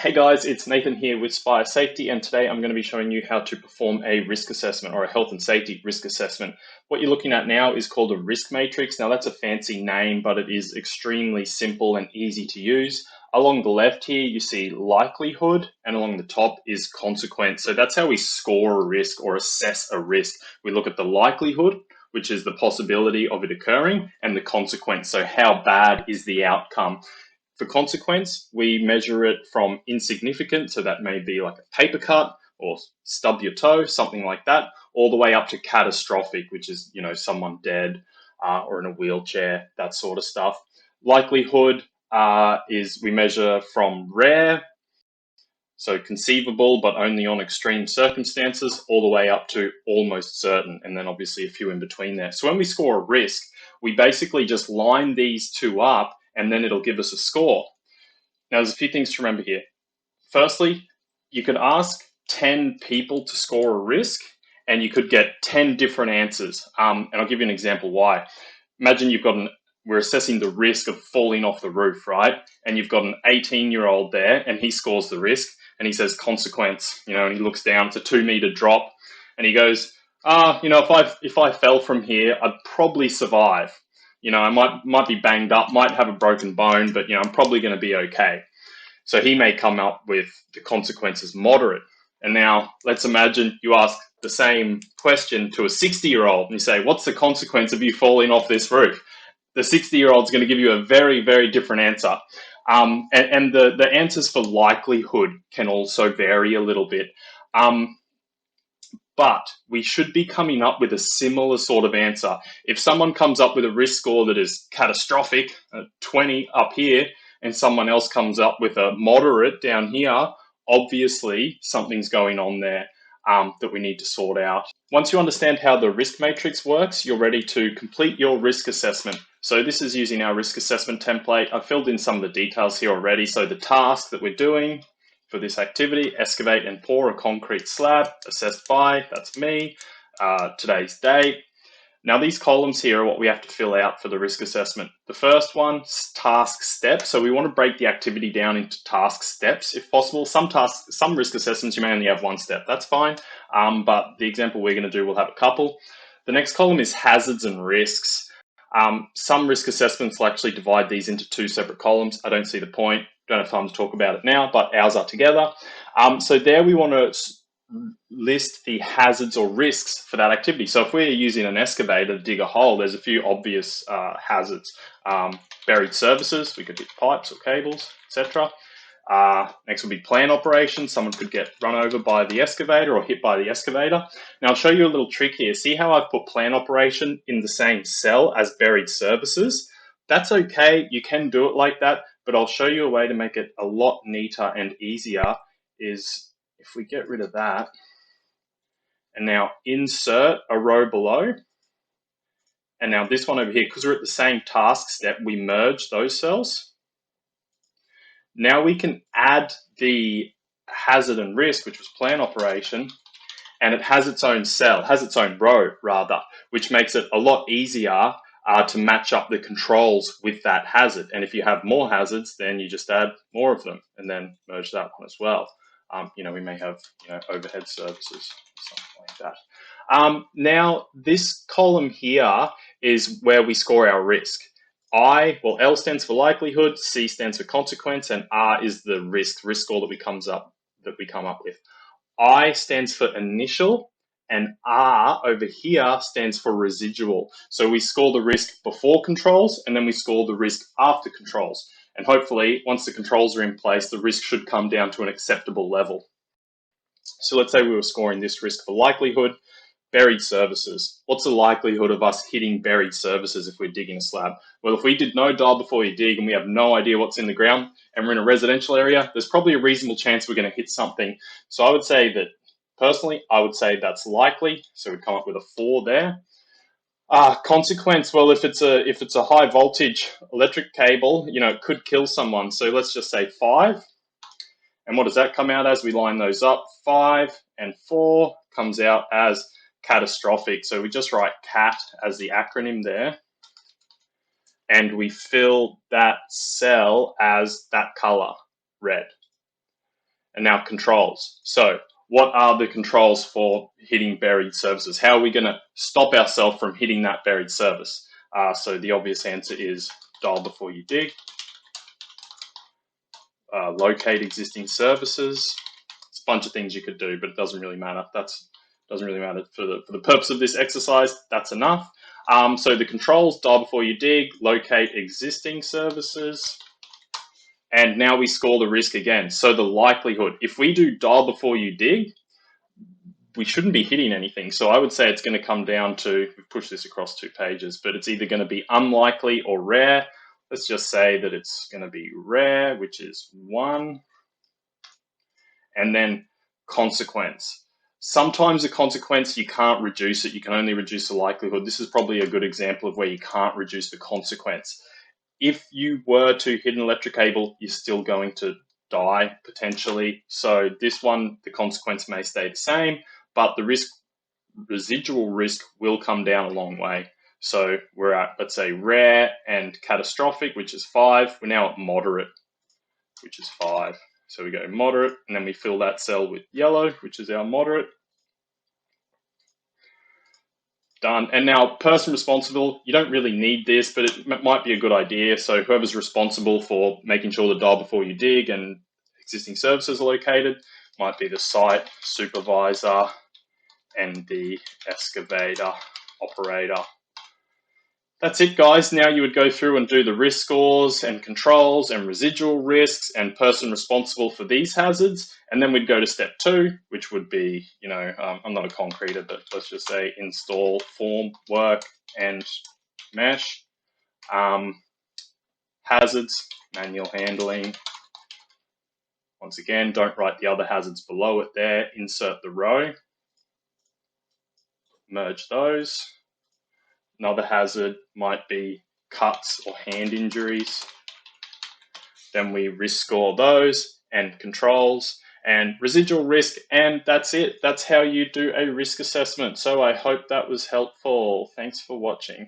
Hey guys, it's Nathan here with Spire Safety, and today I'm going to be showing you how to perform a risk assessment or a health and safety risk assessment. What you're looking at now is called a risk matrix. Now that's a fancy name, but it is extremely simple and easy to use. Along the left here, you see likelihood, and along the top is consequence. So that's how we score a risk or assess a risk. We look at the likelihood, which is the possibility of it occurring, and the consequence. So how bad is the outcome? For consequence, we measure it from insignificant, so that may be like a paper cut or stub your toe, something like that, all the way up to catastrophic, which is, someone dead or in a wheelchair, that sort of stuff. Likelihood is we measure from rare, so conceivable, but only on extreme circumstances, all the way up to almost certain, and then obviously a few in between there. So when we score a risk, we basically just line these two up and then it'll give us a score. Now, there's a few things to remember here. Firstly, you could ask 10 people to score a risk and you could get 10 different answers. And I'll give you an example why. Imagine we're assessing the risk of falling off the roof, right? And you've got an 18-year-old there and he scores the risk and he says consequence, and he looks down, it's a 2-meter drop and he goes, if I fell from here, I'd probably survive. I might be banged up, might have a broken bone, but I'm probably going to be okay. So he may come up with the consequences moderate. And now let's imagine you ask the same question to a 60-year-old and you say, what's the consequence of you falling off this roof? The 60-year-old is going to give you a very, very different answer. And the answers for likelihood can also vary a little bit. But we should be coming up with a similar sort of answer. If someone comes up with a risk score that is catastrophic, 20 up here, and someone else comes up with a moderate down here, obviously something's going on there that we need to sort out. Once you understand how the risk matrix works, you're ready to complete your risk assessment. So this is using our risk assessment template. I've filled in some of the details here already. So the task that we're doing for this activity, excavate and pour a concrete slab, assessed by, that's me, today's date. Now these columns here are what we have to fill out for the risk assessment. The first one, task steps. So we want to break the activity down into task steps if possible. Some risk assessments, you may only have one step, that's fine. But the example we're going to do will have a couple. The next column is hazards and risks. Some risk assessments will actually divide these into 2 separate columns. I don't see the point. Don't have time to talk about it now, but ours are together. So there we want to list the hazards or risks for that activity. So if we're using an excavator to dig a hole, there's a few obvious hazards. Buried surfaces, we could hit pipes or cables, etc. Next would be plant operations. Someone could get run over by the excavator or hit by the excavator. Now I'll show you a little trick here. See how I've put plant operation in the same cell as buried surfaces? That's okay, you can do it like that, but I'll show you a way to make it a lot neater and easier is if we get rid of that and now insert a row below. And now this one over here, because we're at the same task step, we merge those cells. Now we can add the hazard and risk, which was plant operation, and it has its own cell, has its own row rather, which makes it a lot easier to match up the controls with that hazard. And if you have more hazards, then you just add more of them and then merge that one as well. We may have overhead services, something like that. Now, this column here is where we score our risk. L stands for likelihood, C stands for consequence, and R is the risk score that we come up with. I stands for initial, and R over here stands for residual. So we score the risk before controls, and then we score the risk after controls. And hopefully, once the controls are in place, the risk should come down to an acceptable level. So let's say we were scoring this risk for likelihood, buried surfaces. What's the likelihood of us hitting buried surfaces if we're digging a slab? Well, if we did no dial before you dig and we have no idea what's in the ground and we're in a residential area, there's probably a reasonable chance we're going to hit something. So I would say that, personally, I would say that's likely. So we'd come up with a 4 there. Consequence, well, if it's a high voltage electric cable, it could kill someone. So let's just say 5. And what does that come out as? We line those up. 5 and 4 comes out as catastrophic. So we just write CAT as the acronym there. And we fill that cell as that color, red. And now controls. So what are the controls for hitting buried services? How are we going to stop ourselves from hitting that buried service? So the obvious answer is dial before you dig, locate existing services. It's a bunch of things you could do, but it doesn't really matter. Doesn't really matter for the purpose of this exercise. That's enough. So the controls: dial before you dig, locate existing services, and now we score the risk again. So the likelihood, if we do dial before you dig, we shouldn't be hitting anything. So I would say it's going to come down to, we've pushed this across 2 pages, but it's either going to be unlikely or rare. Let's just say that it's going to be rare, which is 1. And then consequence. Sometimes the consequence, you can't reduce it. You can only reduce the likelihood. This is probably a good example of where you can't reduce the consequence. If you were to hit an electric cable, you're still going to die potentially. So this one, the consequence may stay the same, but the residual risk will come down a long way. So we're at, let's say, rare and catastrophic, which is 5. We're now at moderate, which is 5. So we go moderate, and then we fill that cell with yellow, which is our moderate. Done. And now person responsible, you don't really need this, but it might be a good idea. So whoever's responsible for making sure the dial before you dig and existing services are located might be the site supervisor and the excavator operator. That's it, guys. Now you would go through and do the risk scores and controls and residual risks and person responsible for these hazards. And then we'd go to step 2, which would be, I'm not a concreter, but let's just say install form, work, and mesh. Hazards, manual handling. Once again, don't write the other hazards below it there. Insert the row. Merge those. Another hazard might be cuts or hand injuries. Then we risk score those and controls and residual risk, and that's it. That's how you do a risk assessment. So I hope that was helpful. Thanks for watching.